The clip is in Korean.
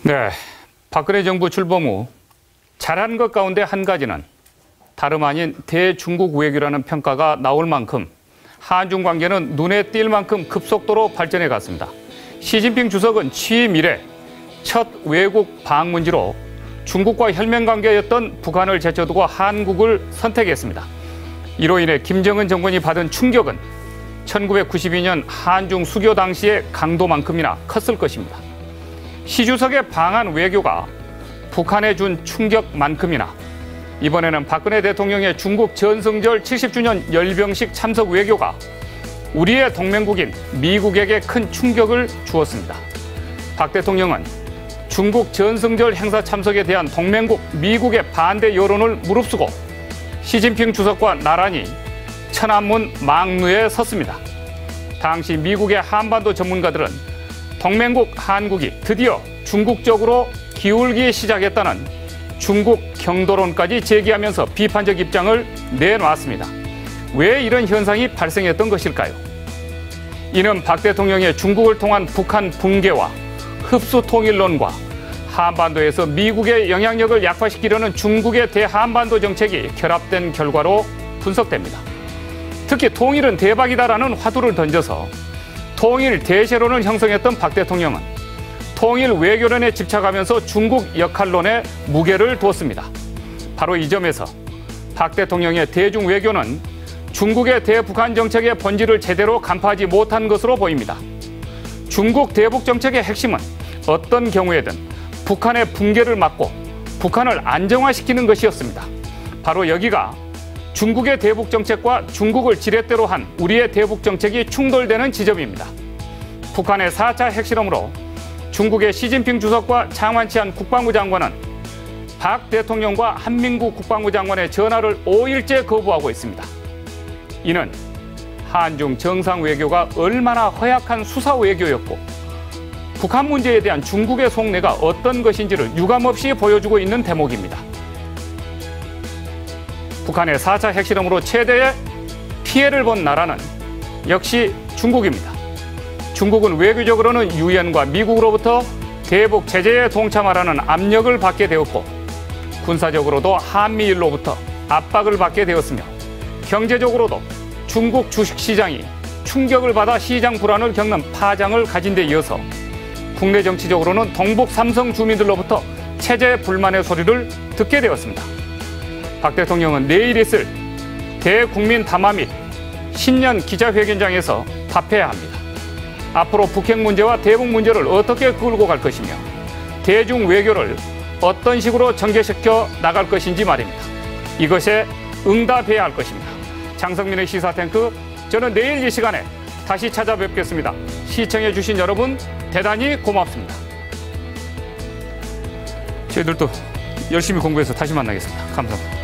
네, 박근혜 정부 출범 후 잘한 것 가운데 한 가지는 다름 아닌 대중국 외교라는 평가가 나올 만큼 한중 관계는 눈에 띌 만큼 급속도로 발전해 갔습니다. 시진핑 주석은 취임 이래 첫 외국 방문지로 중국과 혈맹 관계였던 북한을 제쳐두고 한국을 선택했습니다. 이로 인해 김정은 정권이 받은 충격은 1992년 한중 수교 당시의 강도만큼이나 컸을 것입니다. 시 주석의 방한 외교가 북한에 준 충격만큼이나 이번에는 박근혜 대통령의 중국 전승절 70주년 열병식 참석 외교가 우리의 동맹국인 미국에게 큰 충격을 주었습니다. 박 대통령은 중국 전승절 행사 참석에 대한 동맹국 미국의 반대 여론을 무릅쓰고 시진핑 주석과 나란히 천안문 망루에 섰습니다. 당시 미국의 한반도 전문가들은 동맹국 한국이 드디어 중국 쪽으로 기울기 시작했다는 중국 경도론까지 제기하면서 비판적 입장을 내놓았습니다. 왜 이런 현상이 발생했던 것일까요? 이는 박 대통령의 중국을 통한 북한 붕괴와 흡수 통일론과 한반도에서 미국의 영향력을 약화시키려는 중국의 대한반도 정책이 결합된 결과로 분석됩니다. 특히 통일은 대박이다라는 화두를 던져서 통일 대세론을 형성했던 박 대통령은 통일 외교론에 집착하면서 중국 역할론에 무게를 두었습니다. 바로 이 점에서 박 대통령의 대중 외교는 중국의 대북한 정책의 본질을 제대로 간파하지 못한 것으로 보입니다. 중국 대북 정책의 핵심은 어떤 경우에든 북한의 붕괴를 막고 북한을 안정화시키는 것이었습니다. 바로 여기가 중국의 대북 정책과 중국을 지렛대로 한 우리의 대북 정책이 충돌되는 지점입니다. 북한의 4차 핵실험으로 중국의 시진핑 주석과 장완치안 국방부 장관은 박 대통령과 한민구 국방부 장관의 전화를 5일째 거부하고 있습니다. 이는 한중 정상 외교가 얼마나 허약한 수사 외교였고 북한 문제에 대한 중국의 속내가 어떤 것인지를 유감없이 보여주고 있는 대목입니다. 북한의 4차 핵실험으로 최대의 피해를 본 나라는 역시 중국입니다. 중국은 외교적으로는 유엔과 미국으로부터 대북 제재에 동참하라는 압력을 받게 되었고 군사적으로도 한미일로부터 압박을 받게 되었으며 경제적으로도 중국 주식시장이 충격을 받아 시장 불안을 겪는 파장을 가진 데 이어서 국내 정치적으로는 동북 삼성 주민들로부터 체제 불만의 소리를 듣게 되었습니다. 박 대통령은 내일 있을 대국민 담화 및 신년 기자회견장에서 답해야 합니다. 앞으로 북핵 문제와 대북 문제를 어떻게 끌고 갈 것이며 대중 외교를 어떤 식으로 전개시켜 나갈 것인지 말입니다. 이것에 응답해야 할 것입니다. 장성민의 시사탱크, 저는 내일 이 시간에 다시 찾아뵙겠습니다. 시청해 주신 여러분 대단히 고맙습니다. 저희들도 열심히 공부해서 다시 만나겠습니다. 감사합니다.